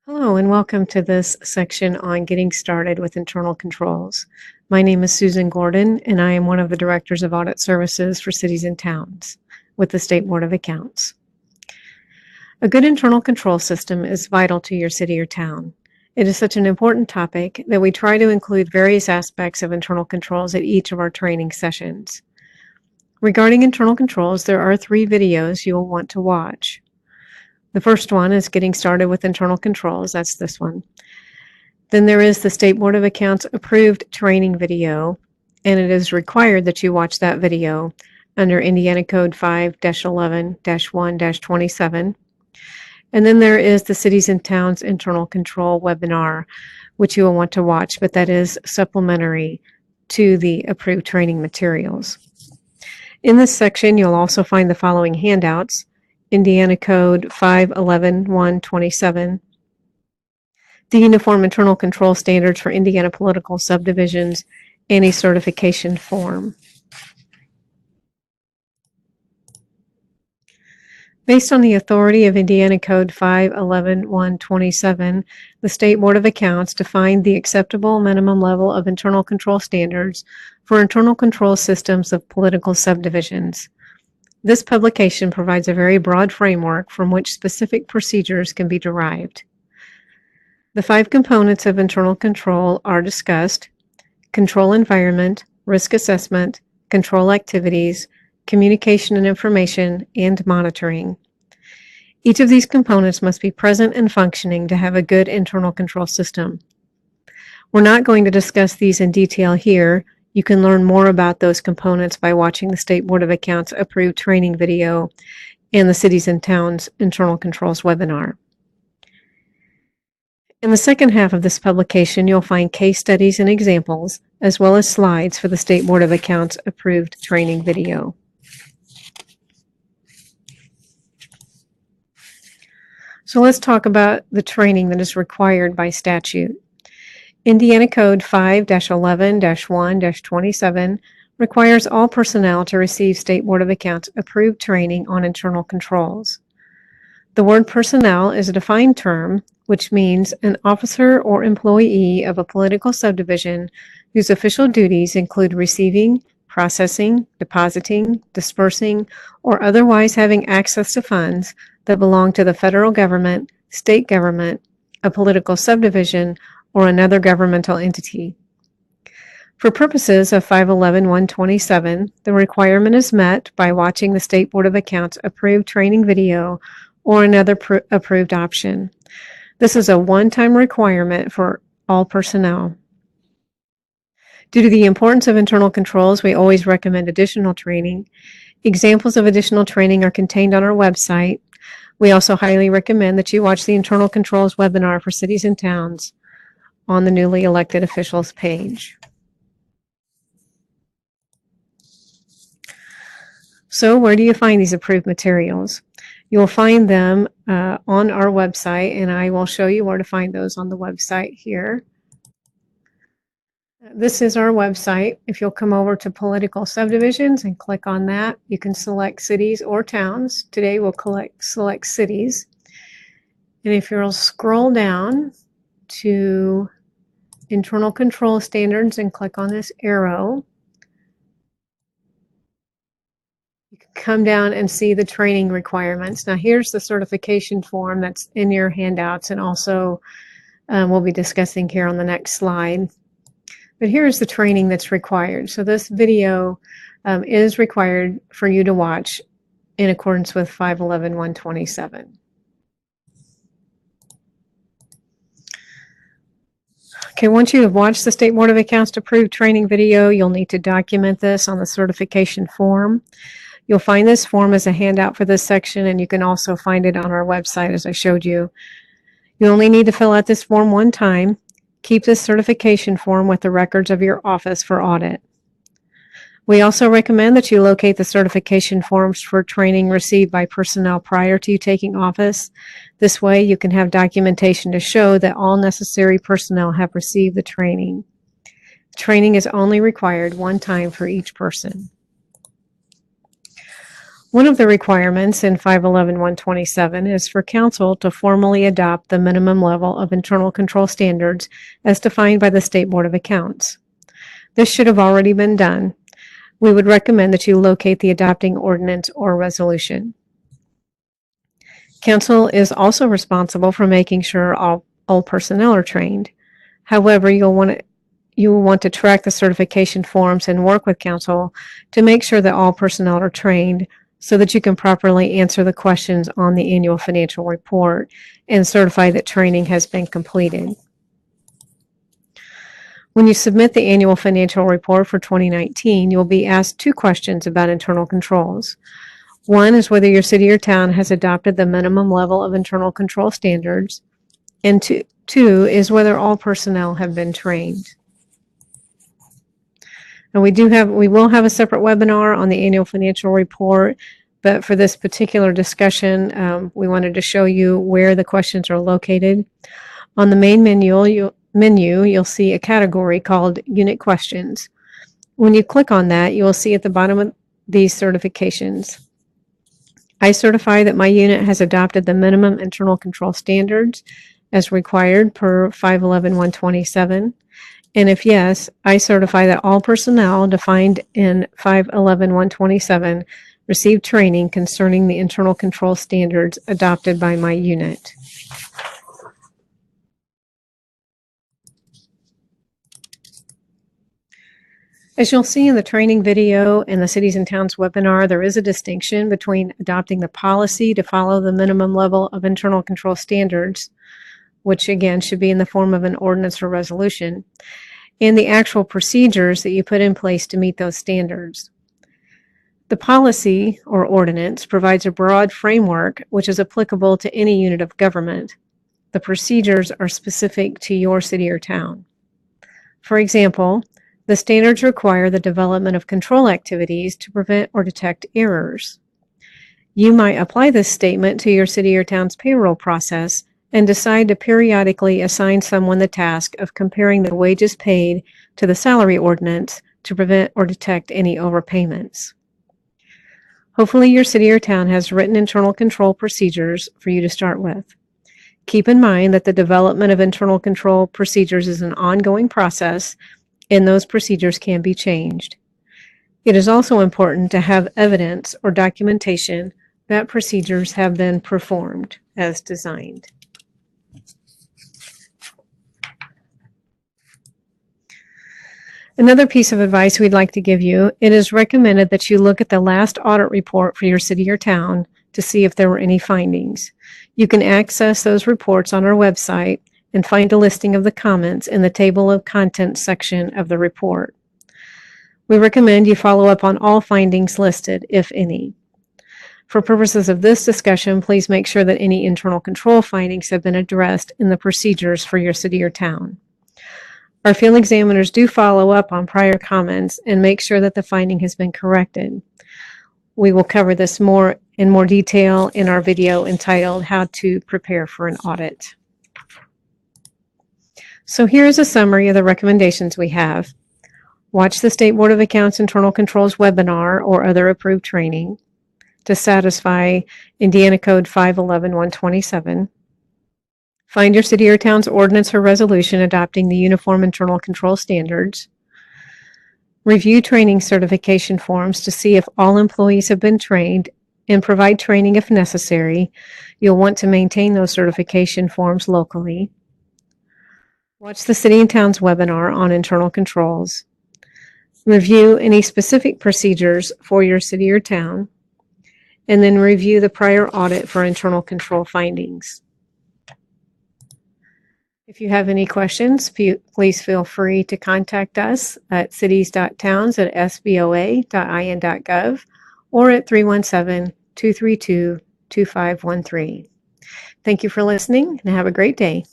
Hello and welcome to this section on getting started with internal controls. My name is Susan Gordon and I am one of the Directors of Audit Services for Cities and Towns with the State Board of Accounts. A good internal control system is vital to your city or town. It is such an important topic that we try to include various aspects of internal controls at each of our training sessions. Regarding internal controls, there are 3 videos you will want to watch. The first one is getting started with internal controls. That's this one. Then there is the State Board of Accounts approved training video, and it is required that you watch that video under Indiana Code 5-11-1-27. And then there is the Cities and Towns Internal Control webinar, which you will want to watch, but that is supplementary to the approved training materials. In this section, you'll also find the following handouts: Indiana Code 5-11-1-27, the Uniform Internal Control Standards for Indiana Political Subdivisions, and a certification form. Based on the authority of Indiana Code 5-11-1-27, the State Board of Accounts defined the acceptable minimum level of internal control standards for internal control systems of political subdivisions. This publication provides a very broad framework from which specific procedures can be derived. The 5 components of internal control are discussed: control environment, risk assessment, control activities, communication and information, and monitoring. Each of these components must be present and functioning to have a good internal control system. We're not going to discuss these in detail here. You can learn more about those components by watching the State Board of Accounts approved training video and the Cities and Towns Internal Controls webinar. In the second half of this publication, you'll find case studies and examples, as well as slides for the State Board of Accounts approved training video. So let's talk about the training that is required by statute. Indiana Code 5-11-1-27 requires all personnel to receive State Board of Accounts approved training on internal controls. The word personnel is a defined term, which means an officer or employee of a political subdivision whose official duties include receiving, processing, depositing, dispersing, or otherwise having access to funds that belong to the federal government, state government, a political subdivision, or another governmental entity. For purposes of 5-11-1-27, the requirement is met by watching the State Board of Accounts approved training video or another approved option. This is a one-time requirement for all personnel. Due to the importance of internal controls, we always recommend additional training. Examples of additional training are contained on our website. We also highly recommend that you watch the Internal Controls webinar for Cities and Towns on the newly elected officials page. So where do you find these approved materials? You will find them on our website, and I will show you where to find those on the website here. This is our website. If you'll come over to political subdivisions and click on that, you can select cities or towns. Today we'll select cities. And if you'll scroll down to internal control standards and click on this arrow, you can come down and see the training requirements. Now here's the certification form that's in your handouts, and also we'll be discussing here on the next slide. But here's the training that's required. So this video is required for you to watch in accordance with 5-11-1-27. Okay, once you have watched the State Board of Accounts approved training video, you'll need to document this on the certification form. You'll find this form as a handout for this section, and you can also find it on our website as I showed you. You only need to fill out this form one time. Keep this certification form with the records of your office for audit. We also recommend that you locate the certification forms for training received by personnel prior to you taking office. This way you can have documentation to show that all necessary personnel have received the training. Training is only required one time for each person. One of the requirements in 511-127 is for council to formally adopt the minimum level of internal control standards as defined by the State Board of Accounts. This should have already been done. We would recommend that you locate the adopting ordinance or resolution. Council is also responsible for making sure all personnel are trained. However, you will want to track the certification forms and work with council to make sure that all personnel are trained so that you can properly answer the questions on the annual financial report and certify that training has been completed. When you submit the annual financial report for 2019, you will be asked 2 questions about internal controls. One is whether your city or town has adopted the minimum level of internal control standards, and two is whether all personnel have been trained. And we will have a separate webinar on the annual financial report, but for this particular discussion, we wanted to show you where the questions are located. On the main menu, you'll see a category called Unit Questions. When you click on that, you will see at the bottom of these certifications. I certify that my unit has adopted the minimum internal control standards as required per 511-127. And if yes, I certify that all personnel defined in 511-127 received training concerning the internal control standards adopted by my unit. As you'll see in the training video and the Cities and Towns webinar, there is a distinction between adopting the policy to follow the minimum level of internal control standards, which again should be in the form of an ordinance or resolution, and the actual procedures that you put in place to meet those standards. The policy or ordinance provides a broad framework which is applicable to any unit of government. The procedures are specific to your city or town. For example, the standards require the development of control activities to prevent or detect errors. You might apply this statement to your city or town's payroll process and decide to periodically assign someone the task of comparing the wages paid to the salary ordinance to prevent or detect any overpayments. Hopefully your city or town has written internal control procedures for you to start with. Keep in mind that the development of internal control procedures is an ongoing process, and those procedures can be changed. It is also important to have evidence or documentation that procedures have been performed as designed. Another piece of advice we'd like to give you, it is recommended that you look at the last audit report for your city or town to see if there were any findings. You can access those reports on our website and find a listing of the comments in the table of contents section of the report. We recommend you follow up on all findings listed, if any. For purposes of this discussion, please make sure that any internal control findings have been addressed in the procedures for your city or town. Our field examiners do follow up on prior comments and make sure that the finding has been corrected. We will cover this in more detail in our video entitled How to Prepare for an Audit. So here is a summary of the recommendations we have. Watch the State Board of Accounts Internal Controls webinar or other approved training to satisfy Indiana Code 511-127. Find your city or town's ordinance or resolution adopting the Uniform Internal Control Standards. Review training certification forms to see if all employees have been trained and provide training if necessary. You'll want to maintain those certification forms locally. Watch the City and Towns webinar on internal controls. Review any specific procedures for your city or town, and then review the prior audit for internal control findings. If you have any questions, please feel free to contact us at cities.towns@sboa.in.gov or at 317-232-2513. Thank you for listening and have a great day.